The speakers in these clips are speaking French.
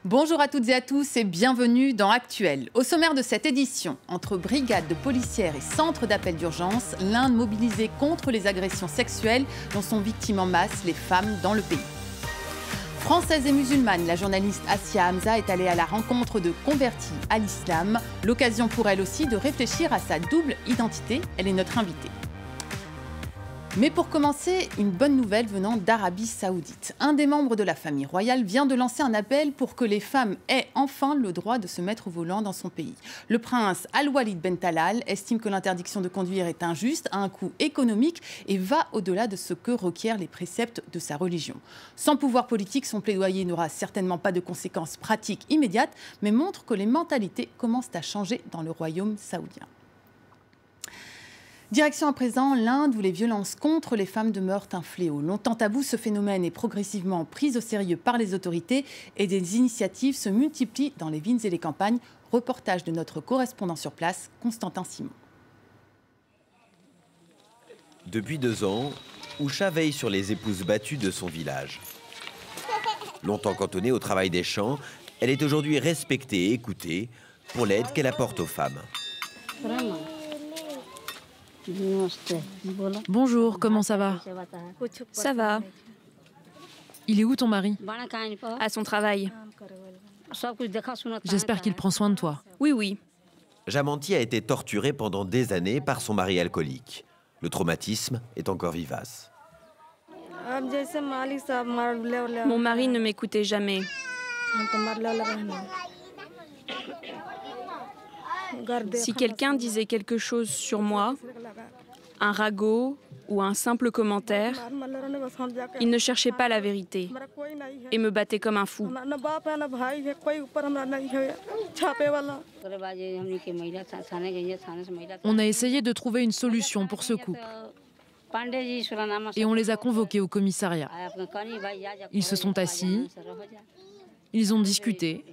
Bonjour à toutes et à tous et bienvenue dans Actuel. Au sommaire de cette édition, entre brigades de policières et centres d'appel d'urgence, l'Inde mobilisée contre les agressions sexuelles dont sont victimes en masse les femmes dans le pays. Française et musulmane, la journaliste Asia Hamza est allée à la rencontre de convertis à l'islam. L'occasion pour elle aussi de réfléchir à sa double identité. Elle est notre invitée. Mais pour commencer, une bonne nouvelle venant d'Arabie Saoudite. Un des membres de la famille royale vient de lancer un appel pour que les femmes aient enfin le droit de se mettre au volant dans son pays. Le prince Al-Walid Ben Talal estime que l'interdiction de conduire est injuste, a un coût économique et va au-delà de ce que requièrent les préceptes de sa religion. Sans pouvoir politique, son plaidoyer n'aura certainement pas de conséquences pratiques immédiates, mais montre que les mentalités commencent à changer dans le royaume saoudien. Direction à présent l'Inde où les violences contre les femmes demeurent un fléau. Longtemps tabou, ce phénomène est progressivement pris au sérieux par les autorités et des initiatives se multiplient dans les villes et les campagnes. Reportage de notre correspondant sur place, Constantin Simon. Depuis 2 ans, Usha veille sur les épouses battues de son village. Longtemps cantonnée au travail des champs, elle est aujourd'hui respectée et écoutée pour l'aide qu'elle apporte aux femmes. Bonjour, comment ça va? Ça va. Il est où ton mari? À son travail. J'espère qu'il prend soin de toi. Oui, oui. Jamanti a été torturée pendant des années par son mari alcoolique. Le traumatisme est encore vivace. Mon mari ne m'écoutait jamais. Si quelqu'un disait quelque chose sur moi, un ragot ou un simple commentaire, il ne cherchait pas la vérité et me battait comme un fou. On a essayé de trouver une solution pour ce couple. Et on les a convoqués au commissariat. Ils se sont assis, ils ont discuté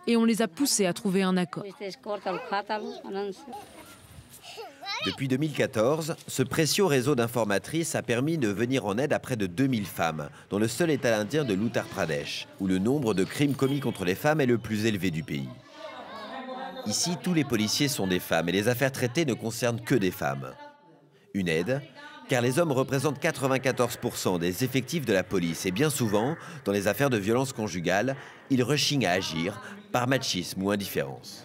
et on les a poussés à trouver un accord. Depuis 2014, ce précieux réseau d'informatrices a permis de venir en aide à près de 2000 femmes, dans le seul état indien de l'Uttar Pradesh, où le nombre de crimes commis contre les femmes est le plus élevé du pays. Ici, tous les policiers sont des femmes et les affaires traitées ne concernent que des femmes. Une aide, car les hommes représentent 94% des effectifs de la police et bien souvent, dans les affaires de violence conjugale, ils rechignent à agir par machisme ou indifférence.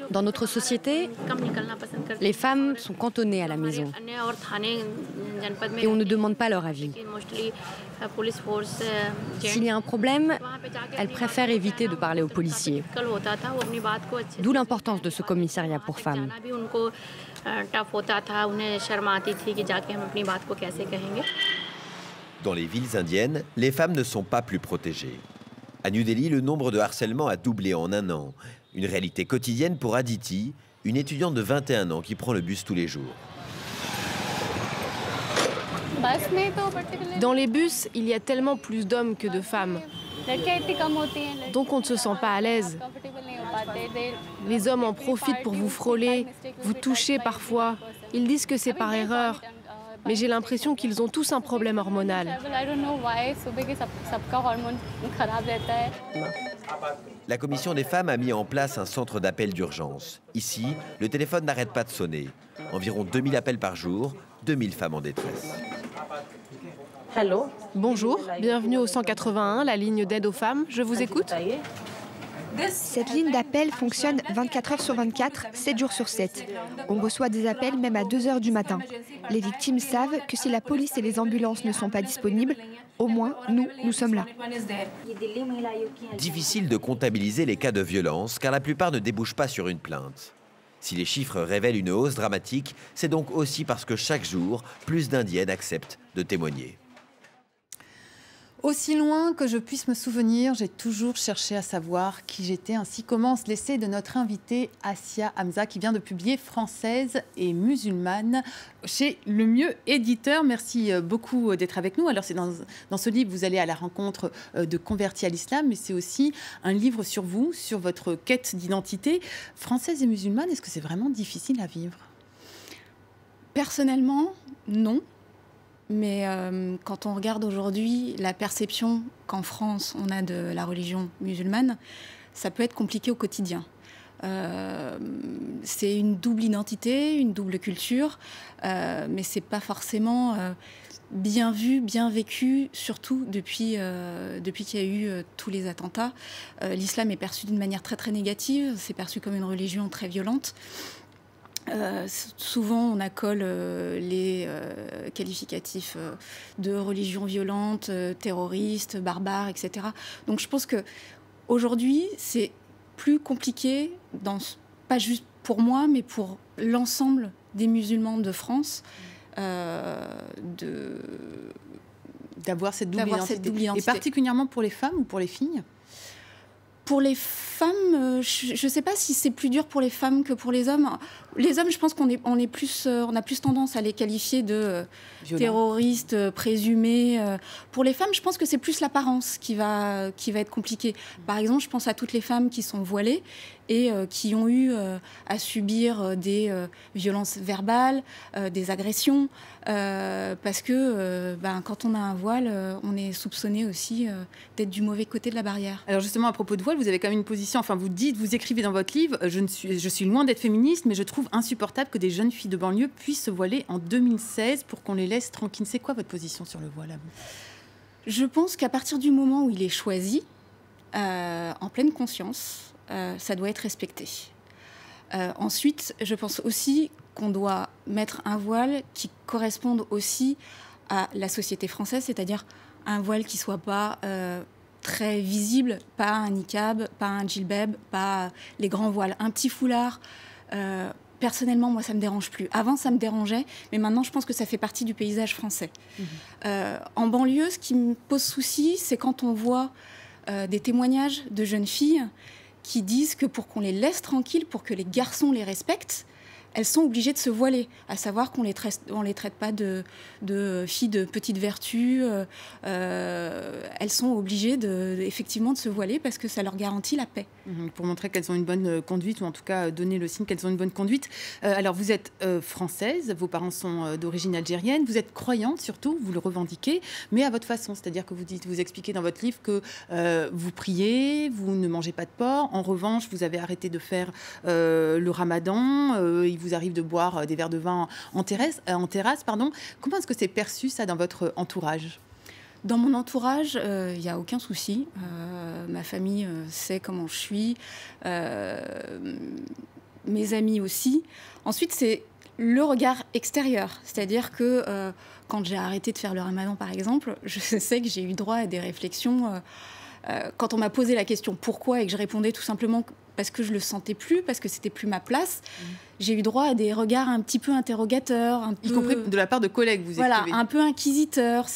Dans notre société, les femmes sont cantonnées à la maison et on ne demande pas leur avis. S'il y a un problème, elles préfèrent éviter de parler aux policiers. D'où l'importance de ce commissariat pour femmes. Dans les villes indiennes, les femmes ne sont pas plus protégées. À New Delhi, le nombre de harcèlements a doublé en 1 an. Une réalité quotidienne pour Aditi, une étudiante de 21 ans qui prend le bus tous les jours. Dans les bus, il y a tellement plus d'hommes que de femmes. Donc on ne se sent pas à l'aise. Les hommes en profitent pour vous frôler, vous toucher parfois. Ils disent que c'est par erreur. Mais j'ai l'impression qu'ils ont tous un problème hormonal. La commission des femmes a mis en place un centre d'appel d'urgence. Ici, le téléphone n'arrête pas de sonner. Environ 2000 appels par jour, 2000 femmes en détresse. Bonjour, bienvenue au 181, la ligne d'aide aux femmes. Je vous écoute. Cette ligne d'appel fonctionne 24 heures sur 24, 7 jours sur 7. On reçoit des appels même à 2 heures du matin. Les victimes savent que si la police et les ambulances ne sont pas disponibles, au moins, nous sommes là. Difficile de comptabiliser les cas de violence car la plupart ne débouchent pas sur une plainte. Si les chiffres révèlent une hausse dramatique, c'est donc aussi parce que chaque jour, plus d'Indiennes acceptent de témoigner. Aussi loin que je puisse me souvenir, j'ai toujours cherché à savoir qui j'étais. Ainsi commence l'essai de notre invitée Asia Hamza qui vient de publier Française et musulmane chez Le Mieux éditeur. Merci beaucoup d'être avec nous. Alors c'est dans ce livre, vous allez à la rencontre de convertis à l'islam, mais c'est aussi un livre sur vous, sur votre quête d'identité. Française et musulmane, est-ce que c'est vraiment difficile à vivre ? Personnellement, non. mais quand on regarde aujourd'hui la perception qu'en France on a de la religion musulmane, ça peut être compliqué au quotidien. C'est une double identité, une double culture, mais c'est pas forcément bien vu, bien vécu, surtout depuis qu'il y a eu tous les attentats. L'islam est perçu d'une manière très très négative, c'est perçu comme une religion très violente. Souvent on accole les qualificatifs de religion violente, terroriste, barbare, etc. Donc je pense qu'aujourd'hui c'est plus compliqué, pas juste pour moi, mais pour l'ensemble des musulmans de France, d'avoir cette double identité. Et particulièrement pour les femmes ou pour les filles ? Pour les femmes, je ne sais pas si c'est plus dur pour les femmes que pour les hommes. Les hommes, je pense qu'on a plus tendance à les qualifier de terroristes présumés. Pour les femmes, je pense que c'est plus l'apparence qui va être compliquée. Par exemple, je pense à toutes les femmes qui sont voilées et qui ont eu à subir des violences verbales, des agressions, parce que quand on a un voile, on est soupçonné aussi d'être du mauvais côté de la barrière. Alors justement, à propos de voile, vous avez quand même une position, enfin vous écrivez dans votre livre, je suis loin d'être féministe, mais je trouve insupportable que des jeunes filles de banlieue puissent se voiler en 2016 pour qu'on les laisse tranquilles. C'est quoi votre position sur le voile à vous ? Je pense qu'à partir du moment où il est choisi, en pleine conscience, ça doit être respecté. Ensuite, je pense aussi qu'on doit mettre un voile qui corresponde aussi à la société française, c'est-à-dire un voile qui ne soit pas très visible, pas un niqab, pas un djilbab, pas les grands voiles. Un petit foulard, personnellement, moi, ça ne me dérange plus. Avant, ça me dérangeait, mais maintenant, je pense que ça fait partie du paysage français. En banlieue, ce qui me pose souci, c'est quand on voit des témoignages de jeunes filles qui disent que pour qu'on les laisse tranquilles, pour que les garçons les respectent, elles sont obligées de se voiler, à savoir qu'on les traite pas de filles de petite vertu. Elles sont obligées effectivement de se voiler parce que ça leur garantit la paix. Pour montrer qu'elles ont une bonne conduite, ou en tout cas donner le signe qu'elles ont une bonne conduite. Alors vous êtes française, vos parents sont d'origine algérienne, vous êtes croyante surtout, vous le revendiquez, mais à votre façon. C'est-à-dire que vous expliquez dans votre livre que vous priez, vous ne mangez pas de porc. En revanche, vous avez arrêté de faire le ramadan, il vous arrive de boire des verres de vin en terrasse. Comment est-ce que c'est perçu ça dans votre entourage ? Dans mon entourage, il n'y a aucun souci. Ma famille sait comment je suis. Mes amis aussi. Ensuite, c'est le regard extérieur. C'est-à-dire que quand j'ai arrêté de faire le ramadan, par exemple, je sais que j'ai eu droit à des réflexions. Quand on m'a posé la question pourquoi et que je répondais tout simplement parce que je le sentais plus, parce que c'était plus ma place, j'ai eu droit à des regards un petit peu interrogateurs. Y compris de la part de collègues, vous écrivez. Voilà, un peu inquisiteurs.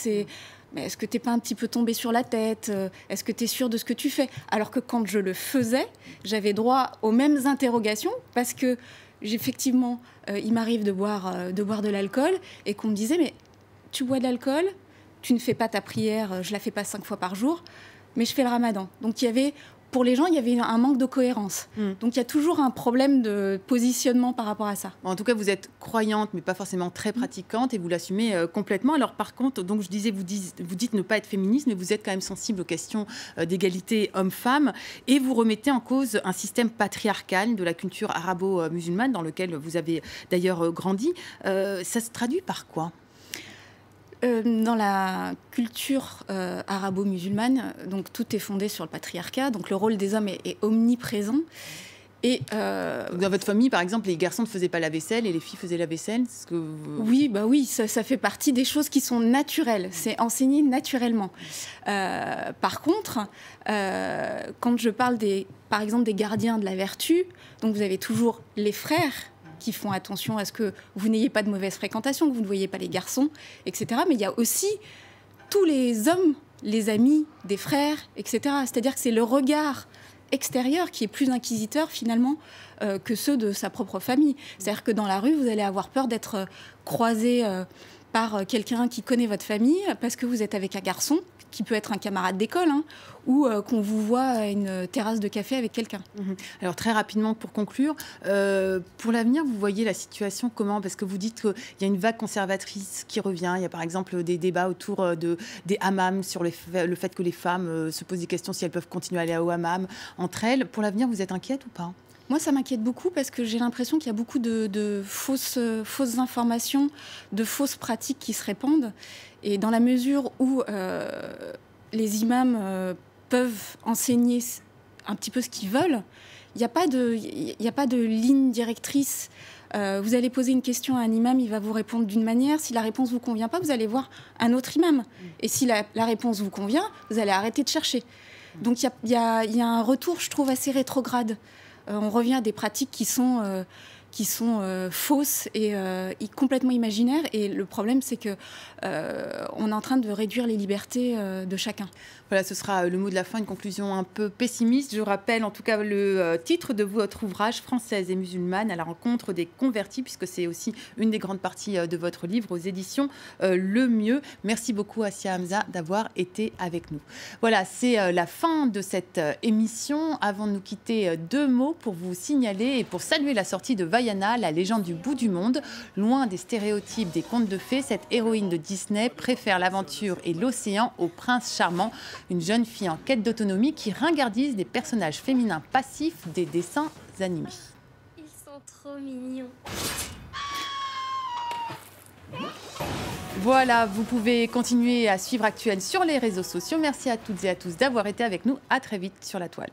Mais est-ce que t'es pas un petit peu tombé sur la tête ? Est-ce que tu es sûr de ce que tu fais ? Alors que quand je le faisais, j'avais droit aux mêmes interrogations parce que effectivement, il m'arrive de boire de l'alcool et qu'on me disait mais tu bois de l'alcool, tu ne fais pas ta prière, je la fais pas 5 fois par jour, mais je fais le ramadan. Donc pour les gens, il y avait un manque de cohérence. Donc il y a toujours un problème de positionnement par rapport à ça. En tout cas, vous êtes croyante, mais pas forcément très pratiquante, et vous l'assumez complètement. Alors par contre, donc je disais, vous dites ne pas être féministe, mais vous êtes quand même sensible aux questions d'égalité homme-femme, et vous remettez en cause un système patriarcal de la culture arabo-musulmane dans lequel vous avez d'ailleurs grandi. Ça se traduit par quoi ? Dans la culture arabo-musulmane, donc tout est fondé sur le patriarcat, donc le rôle des hommes est omniprésent. Et dans votre famille, par exemple, les garçons ne faisaient pas la vaisselle et les filles faisaient la vaisselle. Oui, ça fait partie des choses qui sont naturelles. C'est enseigné naturellement. Par contre, quand je parle par exemple des gardiens de la vertu, donc vous avez toujours les frères qui font attention à ce que vous n'ayez pas de mauvaise fréquentation, que vous ne voyez pas les garçons, etc. Mais il y a aussi tous les hommes, les amis des frères, etc. C'est-à-dire que c'est le regard extérieur qui est plus inquisiteur finalement que ceux de sa propre famille. C'est-à-dire que dans la rue, vous allez avoir peur d'être croisé par quelqu'un qui connaît votre famille parce que vous êtes avec un garçon qui peut être un camarade d'école, hein, ou qu'on vous voit à une terrasse de café avec quelqu'un. Alors très rapidement pour conclure, pour l'avenir, vous voyez la situation comment? Parce que vous dites qu'il y a une vague conservatrice qui revient. Il y a par exemple des débats autour des hammams sur le fait que les femmes se posent des questions si elles peuvent continuer à aller au hammam entre elles. Pour l'avenir, vous êtes inquiète ou pas? Moi, ça m'inquiète beaucoup parce que j'ai l'impression qu'il y a beaucoup de fausses informations, de fausses pratiques qui se répandent. Et dans la mesure où les imams peuvent enseigner un petit peu ce qu'ils veulent, il n'y a pas de ligne directrice. Vous allez poser une question à un imam, il va vous répondre d'une manière. Si la réponse ne vous convient pas, vous allez voir un autre imam. Et si la réponse vous convient, vous allez arrêter de chercher. Donc il y a un retour, je trouve, assez rétrograde. On revient à des pratiques qui sont fausses et complètement imaginaires. Et le problème, c'est que on est en train de réduire les libertés de chacun. Voilà, ce sera le mot de la fin, une conclusion un peu pessimiste. Je rappelle en tout cas le titre de votre ouvrage, Française et musulmane à la rencontre des convertis, puisque c'est aussi une des grandes parties de votre livre aux éditions Le Mieux. Merci beaucoup Assia Hamza d'avoir été avec nous. Voilà, c'est la fin de cette émission. Avant de nous quitter, 2 mots pour vous signaler et pour saluer la sortie de Vaiana, la légende du bout du monde. Loin des stéréotypes des contes de fées, cette héroïne de Disney préfère l'aventure et l'océan au prince charmant. Une jeune fille en quête d'autonomie qui ringardise des personnages féminins passifs des dessins animés. Ils sont trop mignons. Voilà, vous pouvez continuer à suivre Actuel sur les réseaux sociaux. Merci à toutes et à tous d'avoir été avec nous. À très vite sur la toile.